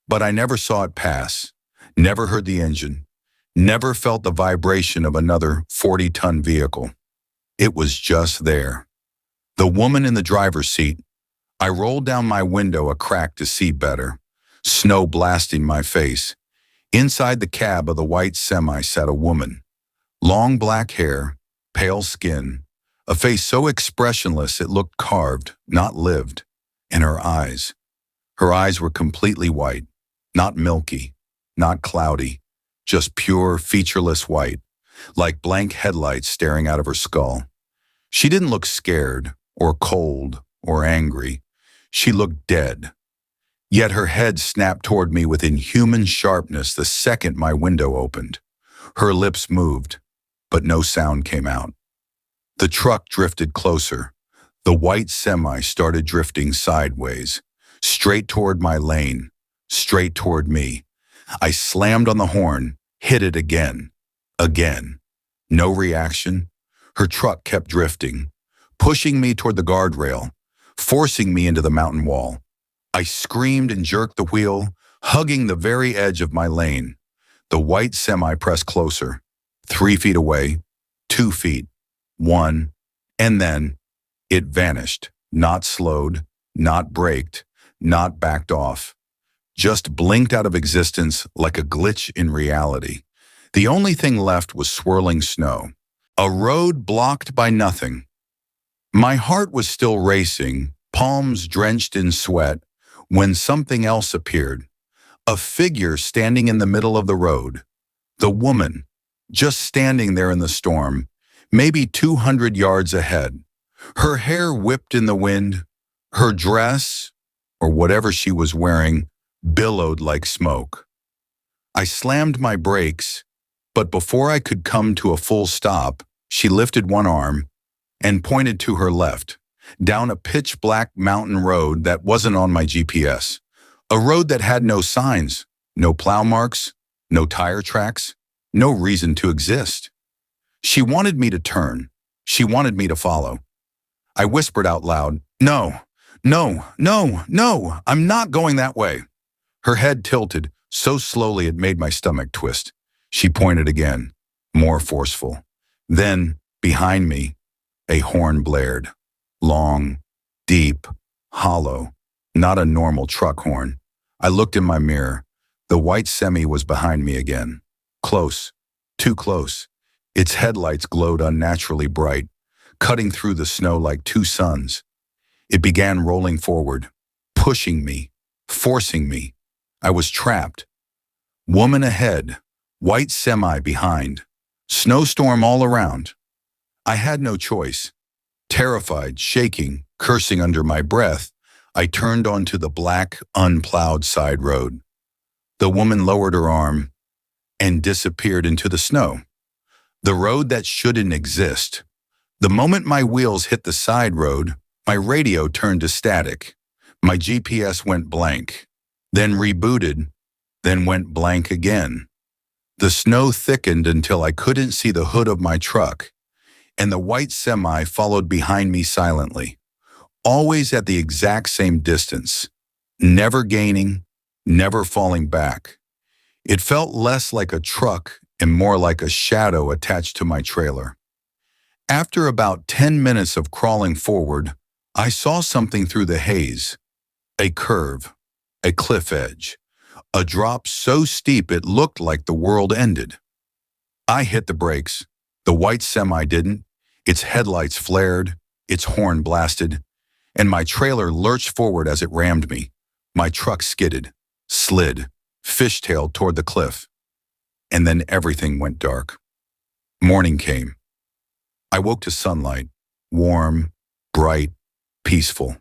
But I never saw it pass, never heard the engine, never felt the vibration of another 40-ton vehicle. It was just there. The woman in the driver's seat. I rolled down my window a crack to see better, snow blasting my face. Inside the cab of the white semi sat a woman. Long black hair, pale skin, a face so expressionless it looked carved, not lived. And her eyes. Her eyes were completely white, not milky, not cloudy, just pure, featureless white, like blank headlights staring out of her skull. She didn't look scared, or cold, or angry. She looked dead. Yet her head snapped toward me with inhuman sharpness the second my window opened. Her lips moved, but no sound came out. The truck drifted closer. The white semi started drifting sideways, straight toward my lane, straight toward me. I slammed on the horn, hit it again. Again. No reaction. Her truck kept drifting, pushing me toward the guardrail, forcing me into the mountain wall. I screamed and jerked the wheel, hugging the very edge of my lane. The white semi pressed closer, 3 feet away, 2 feet, 1, and then it vanished, not slowed, not braked, not backed off. Just blinked out of existence like a glitch in reality. The only thing left was swirling snow. A road blocked by nothing. My heart was still racing, palms drenched in sweat, when something else appeared. A figure standing in the middle of the road. The woman, just standing there in the storm, maybe 200 yards ahead. Her hair whipped in the wind. Her dress, or whatever she was wearing, billowed like smoke. I slammed my brakes, but before I could come to a full stop, she lifted one arm and pointed to her left, down a pitch-black mountain road that wasn't on my GPS. A road that had no signs, no plow marks, no tire tracks, no reason to exist. She wanted me to turn. She wanted me to follow. I whispered out loud, "No, no, no, no, I'm not going that way." Her head tilted, so slowly it made my stomach twist. She pointed again, more forceful. Then, behind me, a horn blared. Long, deep, hollow, not a normal truck horn. I looked in my mirror. The white semi was behind me again. Close, too close. Its headlights glowed unnaturally bright, cutting through the snow like two suns. It began rolling forward, pushing me, forcing me. I was trapped. Woman ahead, white semi behind, snowstorm all around. I had no choice. Terrified, shaking, cursing under my breath, I turned onto the black, unplowed side road. The woman lowered her arm and disappeared into the snow. The road that shouldn't exist. The moment my wheels hit the side road, my radio turned to static. My GPS went blank, then rebooted, then went blank again. The snow thickened until I couldn't see the hood of my truck, and the white semi followed behind me silently, always at the exact same distance, never gaining, never falling back. It felt less like a truck and more like a shadow attached to my trailer. After about 10 minutes of crawling forward, I saw something through the haze. A curve, a cliff edge, a drop so steep it looked like the world ended. I hit the brakes. The white semi didn't. Its headlights flared, its horn blasted, and my trailer lurched forward as it rammed me. My truck skidded, slid, fishtailed toward the cliff. And then everything went dark. Morning came. I woke to sunlight, warm, bright, peaceful.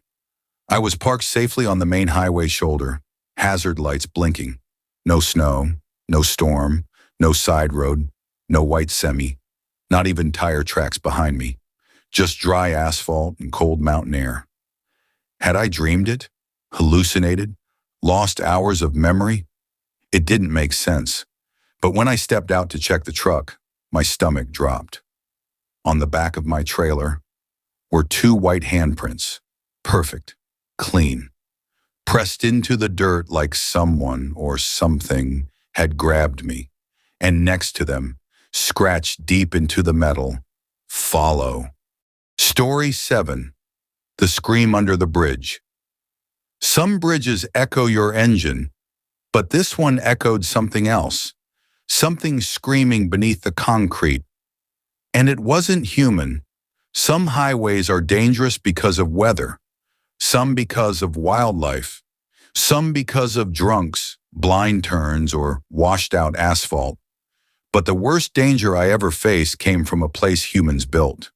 I was parked safely on the main highway shoulder, hazard lights blinking. No snow, no storm, no side road, no white semi, not even tire tracks behind me, just dry asphalt and cold mountain air. Had I dreamed it? Hallucinated? Lost hours of memory? It didn't make sense. But when I stepped out to check the truck, my stomach dropped. On the back of my trailer were two white handprints, perfect, clean, pressed into the dirt like someone or something had grabbed me, and next to them, scratched deep into the metal, follow. Story 7. The Scream Under the Bridge. Some bridges echo your engine, but this one echoed something else, something screaming beneath the concrete. And it wasn't human. Some highways are dangerous because of weather, some because of wildlife, some because of drunks, blind turns, or washed out asphalt. But the worst danger I ever faced came from a place humans built.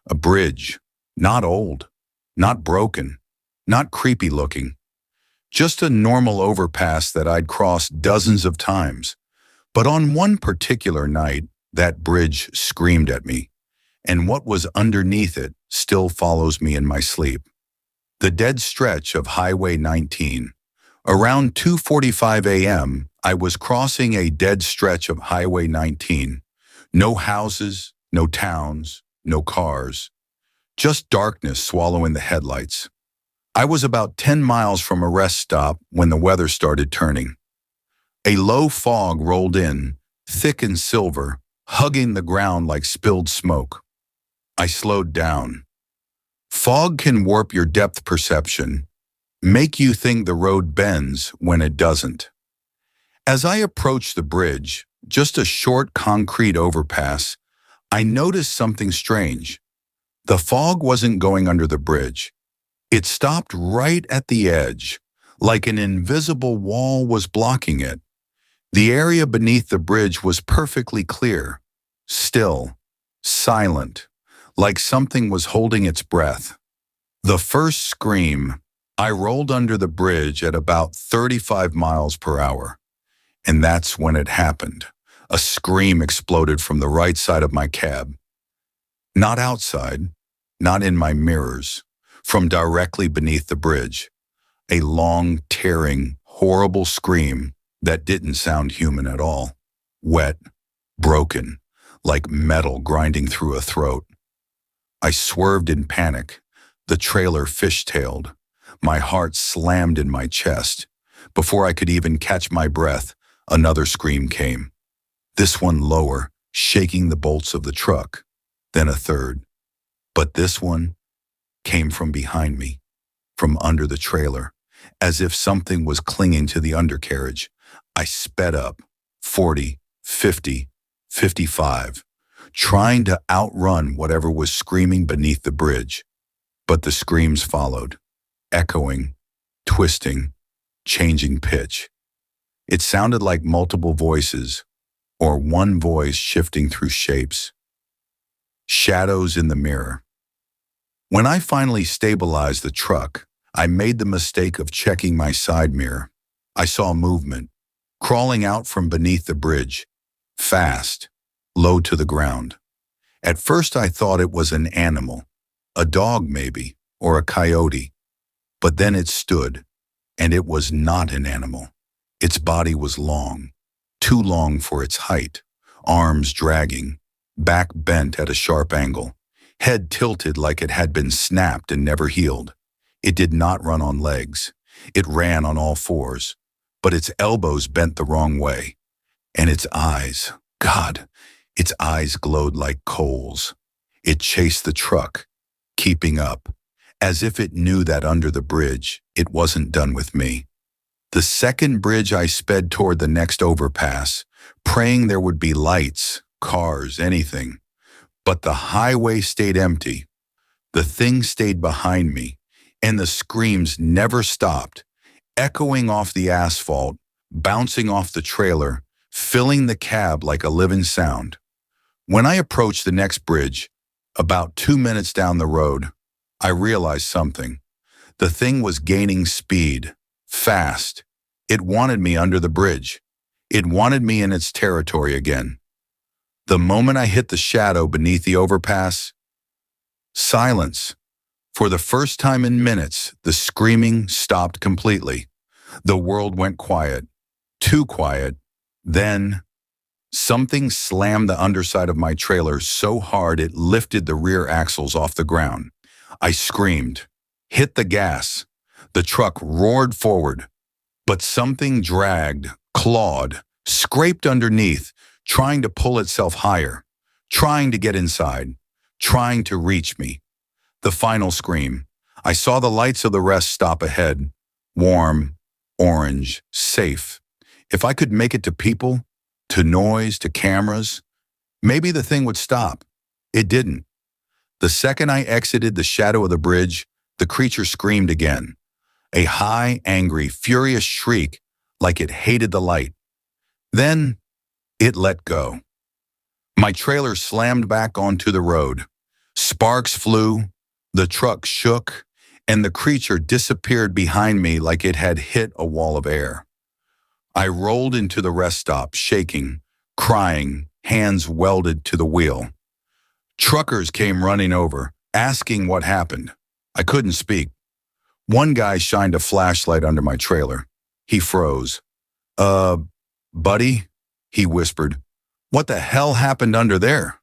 A bridge, not old, not broken, not creepy looking. Just a normal overpass that I'd crossed dozens of times. But on one particular night, that bridge screamed at me, and what was underneath it still follows me in my sleep. The dead stretch of Highway 19. Around 2:45 a.m., I was crossing a dead stretch of Highway 19. No houses, no towns, no cars. Just darkness swallowing the headlights. I was about 10 miles from a rest stop when the weather started turning. A low fog rolled in, thick and silver, hugging the ground like spilled smoke. I slowed down. Fog can warp your depth perception, make you think the road bends when it doesn't. As I approached the bridge, just a short concrete overpass, I noticed something strange. The fog wasn't going under the bridge. It stopped right at the edge, like an invisible wall was blocking it. The area beneath the bridge was perfectly clear, still, silent, like something was holding its breath. The first scream, I rolled under the bridge at about 35 miles per hour. And that's when it happened. A scream exploded from the right side of my cab. Not outside, not in my mirrors, from directly beneath the bridge. A long, tearing, horrible scream that didn't sound human at all. Wet, broken, like metal grinding through a throat. I swerved in panic. The trailer fishtailed. My heart slammed in my chest. Before I could even catch my breath, another scream came. This one lower, shaking the bolts of the truck. then a third. But this one came from behind me, from under the trailer, as if something was clinging to the undercarriage. I sped up, 40, 50, 55, trying to outrun whatever was screaming beneath the bridge. But the screams followed, echoing, twisting, changing pitch. It sounded like multiple voices, or one voice shifting through shapes. Shadows in the mirror. When I finally stabilized the truck, I made the mistake of checking my side mirror. I saw movement, crawling out from beneath the bridge, fast, low to the ground. At first I thought it was an animal, a dog maybe, or a coyote. But then it stood, and it was not an animal. Its body was long, too long for its height, arms dragging, back bent at a sharp angle, head tilted like it had been snapped and never healed. It did not run on legs. It ran on all fours, but its elbows bent the wrong way. And its eyes, God, its eyes glowed like coals. It chased the truck, keeping up, as if it knew that under the bridge, it wasn't done with me. The second bridge I sped toward the next overpass, praying there would be lights, cars, anything. But the highway stayed empty. The thing stayed behind me, and the screams never stopped, echoing off the asphalt, bouncing off the trailer, filling the cab like a living sound. When I approached the next bridge, about 2 minutes down the road, I realized something. The thing was gaining speed, fast. It wanted me under the bridge. It wanted me in its territory again. The moment I hit the shadow beneath the overpass, silence. For the first time in minutes, the screaming stopped completely. The world went quiet, too quiet. Then, something slammed the underside of my trailer so hard it lifted the rear axles off the ground. I screamed, hit the gas. The truck roared forward, but something dragged, clawed, scraped underneath, trying to pull itself higher, trying to get inside, trying to reach me. The final scream. I saw the lights of the rest stop ahead, warm, orange, safe. If I could make it to people, to noise, to cameras, maybe the thing would stop. It didn't. The second I exited the shadow of the bridge, the creature screamed again. A high, angry, furious shriek like it hated the light. Then, it let go. My trailer slammed back onto the road. Sparks flew, the truck shook, and the creature disappeared behind me like it had hit a wall of air. I rolled into the rest stop, shaking, crying, hands welded to the wheel. Truckers came running over, asking what happened. I couldn't speak. One guy shined a flashlight under my trailer. He froze. Buddy? He whispered. What the hell happened under there?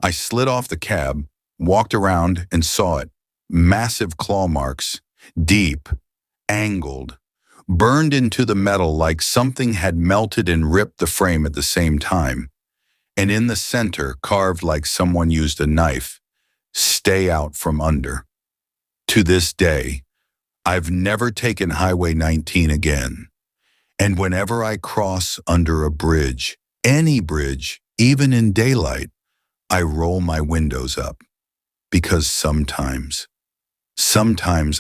I slid off the cab, walked around, and saw it. Massive claw marks, deep, angled, burned into the metal like something had melted and ripped the frame at the same time. And in the center, carved like someone used a knife, "Stay out from under." To this day, I've never taken Highway 19 again. And whenever I cross under a bridge, any bridge, even in daylight, I roll my windows up. Because sometimes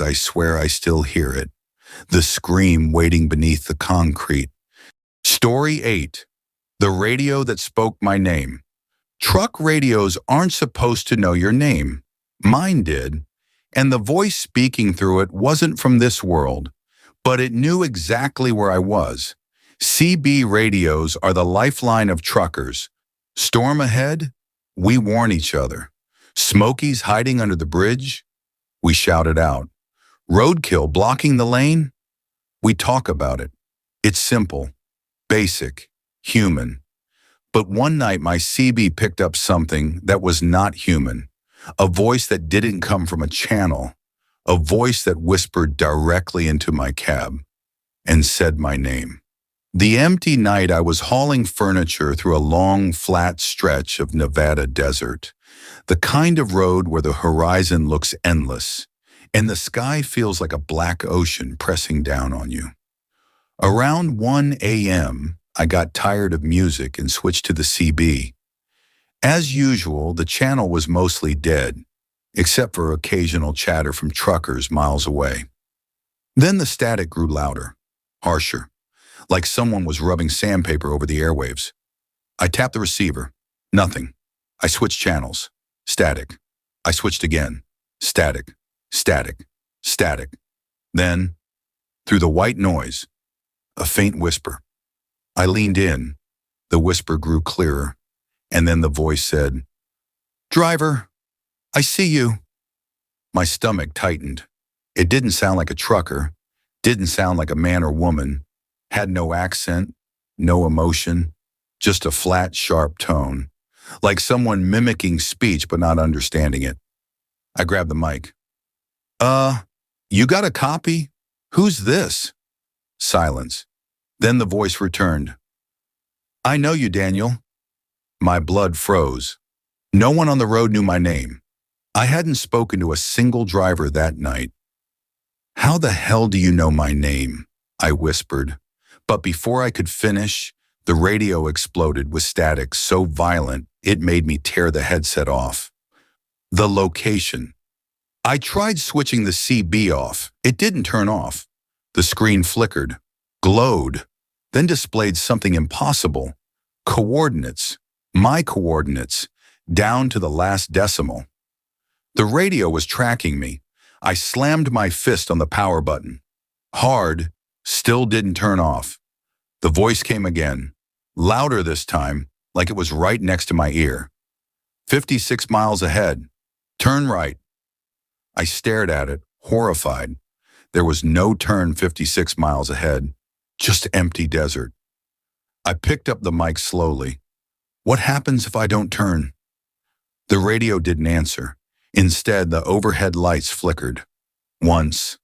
I swear I still hear it, the scream waiting beneath the concrete. Story 8. The radio that spoke my name. Truck radios aren't supposed to know your name. Mine did. And the voice speaking through it wasn't from this world, but it knew exactly where I was. CB radios are the lifeline of truckers. Storm ahead? We warn each other. Smokies hiding under the bridge? We shout it out. Roadkill blocking the lane? We talk about it. It's simple, basic, human. But one night my CB picked up something that was not human. A voice that didn't come from a channel. A voice that whispered directly into my cab and said my name. The empty night I was hauling furniture through a long, flat stretch of Nevada desert. The kind of road where the horizon looks endless, and the sky feels like a black ocean pressing down on you. Around 1 a.m., I got tired of music and switched to the CB. As usual, the channel was mostly dead, except for occasional chatter from truckers miles away. Then the static grew louder, harsher, like someone was rubbing sandpaper over the airwaves. I tapped the receiver. Nothing. I switched channels. Static. I switched again. Static. Static. Static. Then, through the white noise, a faint whisper. I leaned in. The whisper grew clearer, and then the voice said, "Driver, I see you." My stomach tightened. It didn't sound like a trucker, didn't sound like a man or woman, had no accent, no emotion, just a flat, sharp tone, like someone mimicking speech but not understanding it. I grabbed the mic. You got a copy? Who's this?" Silence. Then the voice returned. "I know you, Daniel." My blood froze. No one on the road knew my name. I hadn't spoken to a single driver that night. "How the hell do you know my name?" I whispered. But before I could finish, the radio exploded with static so violent it made me tear the headset off. The location. I tried switching the CB off. It didn't turn off. The screen flickered, glowed, then displayed something impossible. Coordinates. My coordinates. Down to the last decimal. The radio was tracking me. I slammed my fist on the power button. Hard, still didn't turn off. The voice came again, louder this time, like it was right next to my ear. 56 miles ahead. Turn right." I stared at it, horrified. There was no turn 56 miles ahead, just empty desert. I picked up the mic slowly. "What happens if I don't turn?" The radio didn't answer. Instead, the overhead lights flickered. Once,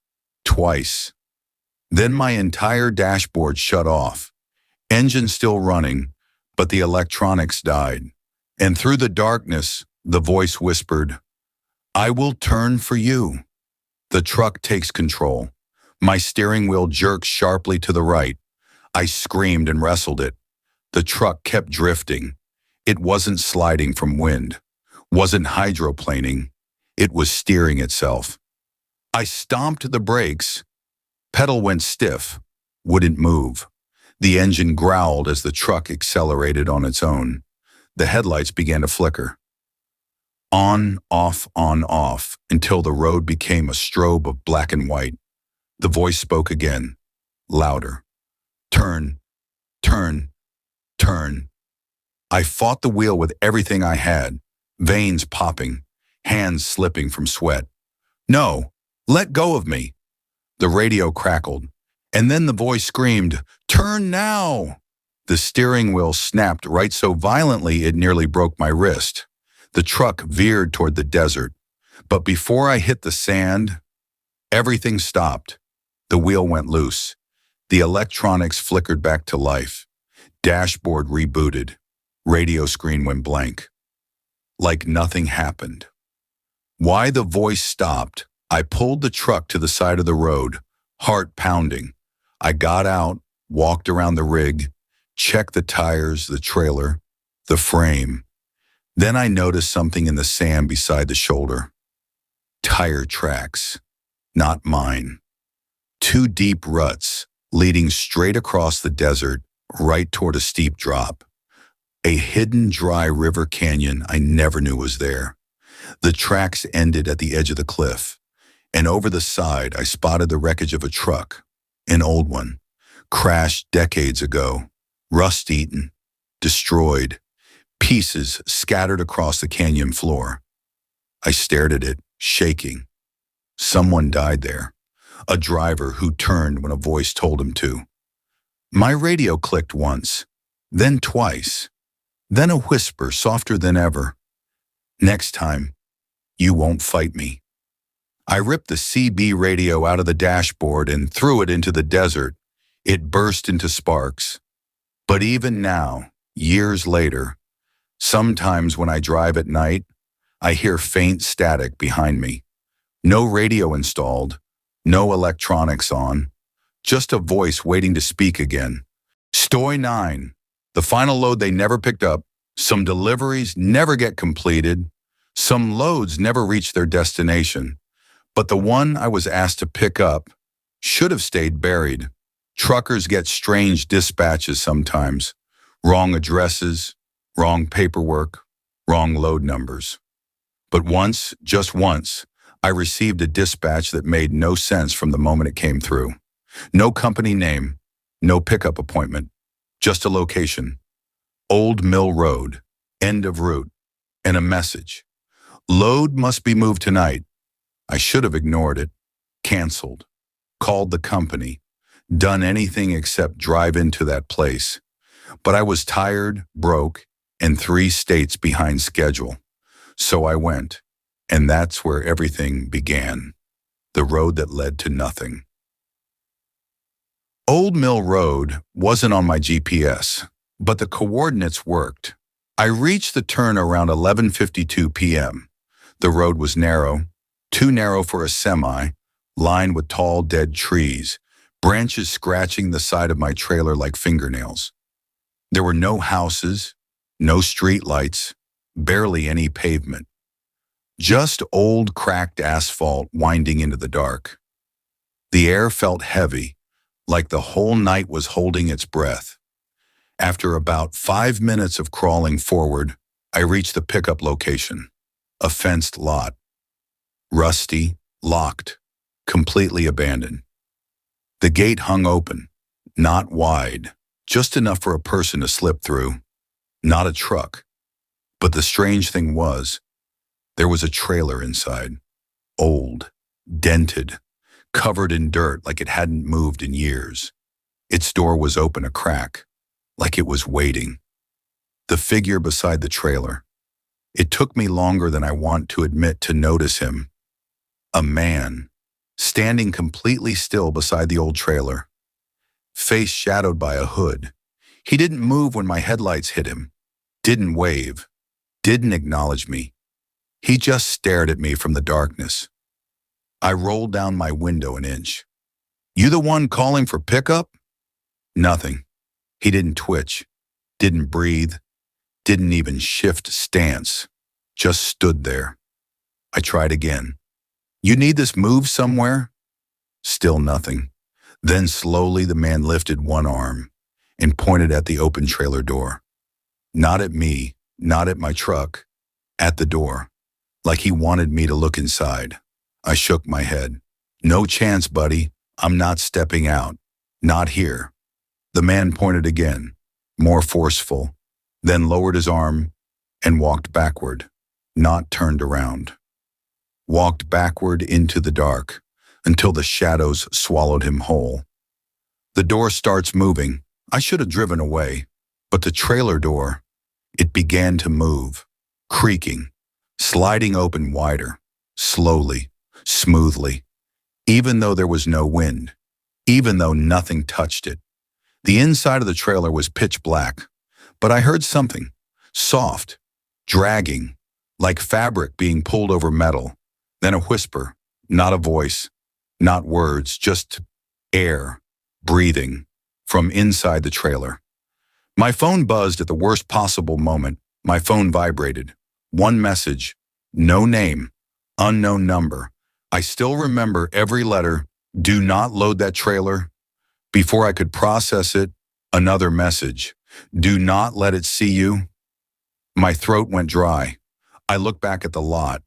twice. Then my entire dashboard shut off. Engine still running, but the electronics died. And through the darkness, the voice whispered, "I will turn for you." The truck takes control. My steering wheel jerks sharply to the right. I screamed and wrestled it. The truck kept drifting. It wasn't sliding from wind, wasn't hydroplaning. It was steering itself. I stomped the brakes. Pedal went stiff, wouldn't move. The engine growled as the truck accelerated on its own. The headlights began to flicker. On, off, until the road became a strobe of black and white. The voice spoke again, louder. "Turn, turn, turn." I fought the wheel with everything I had, veins popping, hands slipping from sweat. "No, let go of me." The radio crackled, and then the voice screamed, "Turn now!" The steering wheel snapped right so violently it nearly broke my wrist. The truck veered toward the desert, but before I hit the sand, everything stopped. The wheel went loose. The electronics flickered back to life. Dashboard rebooted. Radio screen went blank. Like nothing happened. Why the voice stopped, I pulled the truck to the side of the road, heart pounding. I got out, walked around the rig, checked the tires, the trailer, the frame. Then I noticed something in the sand beside the shoulder. Tire tracks, not mine. 2 deep ruts leading straight across the desert, right toward a steep drop. A hidden dry river canyon I never knew was there. The tracks ended at the edge of the cliff, and over the side I spotted the wreckage of a truck, an old one, crashed decades ago, rust-eaten, destroyed, pieces scattered across the canyon floor. I stared at it, shaking. Someone died there, a driver who turned when a voice told him to. My radio clicked once, then twice, then a whisper softer than ever. "Next time, you won't fight me." I ripped the CB radio out of the dashboard and threw it into the desert. It burst into sparks. But even now, years later, sometimes when I drive at night, I hear faint static behind me. No radio installed, no electronics on, just a voice waiting to speak again. Story 9. The final load they never picked up. Some deliveries never get completed. Some loads never reach their destination. But the one I was asked to pick up should have stayed buried. Truckers get strange dispatches sometimes. Wrong addresses, wrong paperwork, wrong load numbers. But once, just once, I received a dispatch that made no sense from the moment it came through. No company name, no pickup appointment, just a location. Old Mill Road, end of route, and a message. Load must be moved tonight. I should have ignored it, canceled, called the company, done anything except drive into that place. But I was tired, broke, and 3 states behind schedule. So I went, and that's where everything began. The road that led to nothing. Old Mill Road wasn't on my GPS, but the coordinates worked. I reached the turn around 11:52 p.m. The road was narrow, too narrow for a semi, lined with tall dead trees, branches scratching the side of my trailer like fingernails. There were no houses, no street lights, barely any pavement. Just old cracked asphalt winding into the dark. The air felt heavy, like the whole night was holding its breath. After about 5 minutes of crawling forward, I reached the pickup location, a fenced lot. Rusty, locked, completely abandoned. The gate hung open, not wide, just enough for a person to slip through. Not a truck. But the strange thing was, there was a trailer inside. Old, dented, covered in dirt like it hadn't moved in years. Its door was open a crack, like it was waiting. The figure beside the trailer. It took me longer than I want to admit to notice him. A man, standing completely still beside the old trailer. Face shadowed by a hood. He didn't move when my headlights hit him. Didn't wave. Didn't acknowledge me. He just stared at me from the darkness. I rolled down my window an inch. "You the one calling for pickup?" Nothing. He didn't twitch, didn't breathe, didn't even shift stance, just stood there. I tried again. "You need this moved somewhere?" Still nothing. Then slowly the man lifted one arm and pointed at the open trailer door. Not at me, not at my truck, at the door, like he wanted me to look inside. I shook my head. "No chance, buddy. I'm not stepping out. Not here." The man pointed again, more forceful, then lowered his arm and walked backward, not turned around. Walked backward into the dark until the shadows swallowed him whole. The door starts moving. I should have driven away, but the trailer door, it began to move, creaking, sliding open wider, slowly, smoothly, even though there was no wind, even though nothing touched it. The inside of the trailer was pitch black, but I heard something, soft, dragging, like fabric being pulled over metal, then a whisper, not a voice, not words, just air, breathing, from inside the trailer. My phone buzzed at the worst possible moment. My phone vibrated. One message, no name, unknown number. I still remember every letter, "Do not load that trailer." Before I could process it, another message, "Do not let it see you." My throat went dry. I looked back at the lot,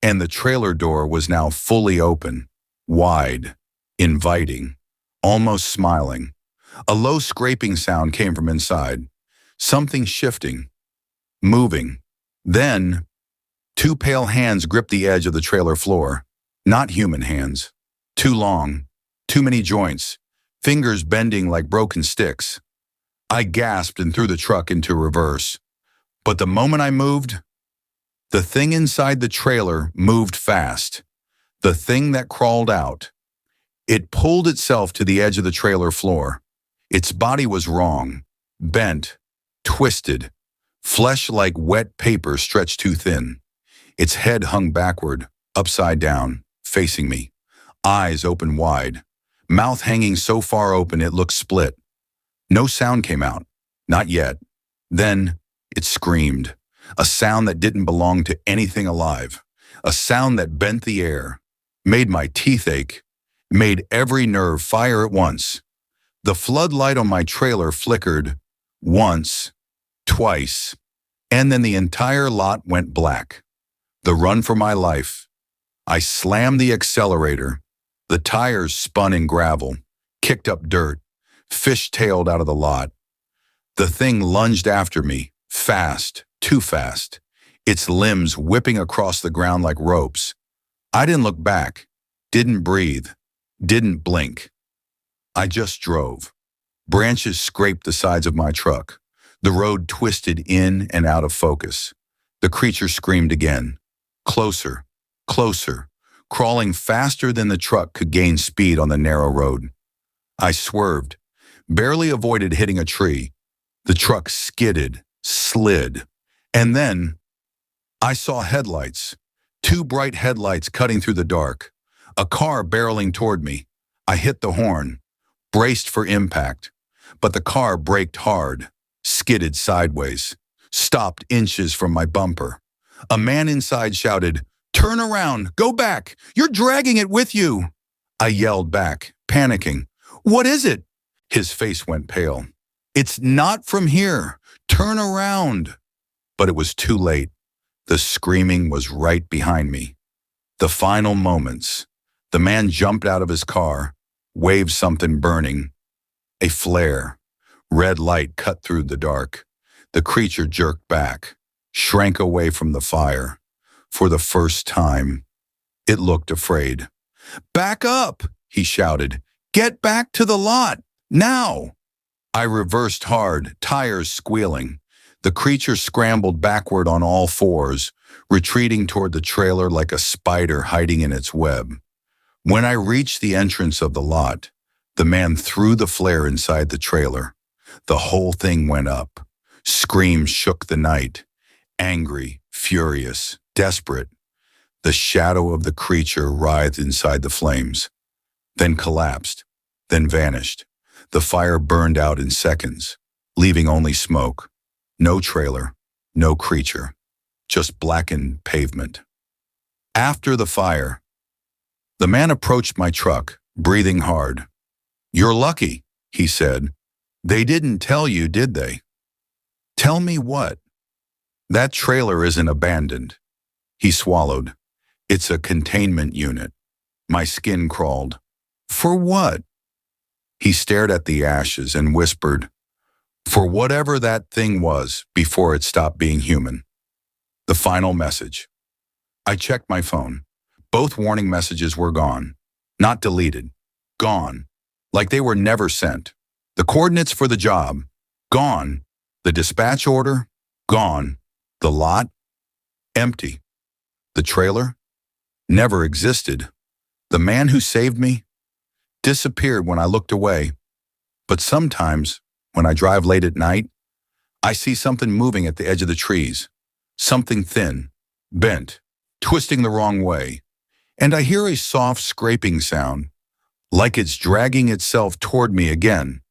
and the trailer door was now fully open, wide, inviting, almost smiling. A low scraping sound came from inside. Something shifting, moving. Then, 2 pale hands gripped the edge of the trailer floor. Not human hands. Too long, too many joints, fingers bending like broken sticks. I gasped and threw the truck into reverse. But the moment I moved, the thing inside the trailer moved fast. The thing that crawled out. It pulled itself to the edge of the trailer floor. Its body was wrong, bent, twisted, flesh like wet paper stretched too thin. Its head hung backward, upside down, facing me. Eyes open wide. Mouth hanging so far open it looked split. No sound came out. Not yet. Then it screamed. A sound that didn't belong to anything alive. A sound that bent the air, made my teeth ache, made every nerve fire at once. The floodlight on my trailer flickered once, twice, and then the entire lot went black. The run for my life. I slammed the accelerator. The tires spun in gravel, kicked up dirt, fish-tailed out of the lot. The thing lunged after me, fast, too fast, its limbs whipping across the ground like ropes. I didn't look back, didn't breathe, didn't blink. I just drove. Branches scraped the sides of my truck. The road twisted in and out of focus. The creature screamed again. Closer, closer, crawling faster than the truck could gain speed on the narrow road. I swerved, barely avoided hitting a tree. The truck skidded, slid, and then I saw headlights, two bright headlights cutting through the dark, a car barreling toward me. I hit the horn, braced for impact, but the car braked hard, skidded sideways, stopped inches from my bumper. A man inside shouted, "Turn around, go back, you're dragging it with you." I yelled back, panicking, "What is it?" His face went pale. "It's not from here, turn around." But it was too late. The screaming was right behind me. The final moments. The man jumped out of his car, waved something burning. A flare. Red light cut through the dark. The creature jerked back, shrank away from the fire. For the first time, it looked afraid. "Back up," he shouted. "Get back to the lot, now." I reversed hard, tires squealing. The creature scrambled backward on all fours, retreating toward the trailer like a spider hiding in its web. When I reached the entrance of the lot, the man threw the flare inside the trailer. The whole thing went up. Screams shook the night. Angry, furious, desperate. The shadow of the creature writhed inside the flames, then collapsed, then vanished. The fire burned out in seconds, leaving only smoke. No trailer, no creature, just blackened pavement. After the fire, the man approached my truck, breathing hard. "You're lucky," he said. "They didn't tell you, did they?" "Tell me what?" "That trailer isn't abandoned." He swallowed. "It's a containment unit." My skin crawled. "For what?" He stared at the ashes and whispered, "For whatever that thing was before it stopped being human." The final message. I checked my phone. Both warning messages were gone. Not deleted. Gone. Like they were never sent. The coordinates for the job. Gone. The dispatch order. Gone. The lot. Empty. The trailer. Never existed. The man who saved me disappeared when I looked away. But sometimes, when I drive late at night, I see something moving at the edge of the trees. Something thin, bent, twisting the wrong way. And I hear a soft scraping sound, like it's dragging itself toward me again.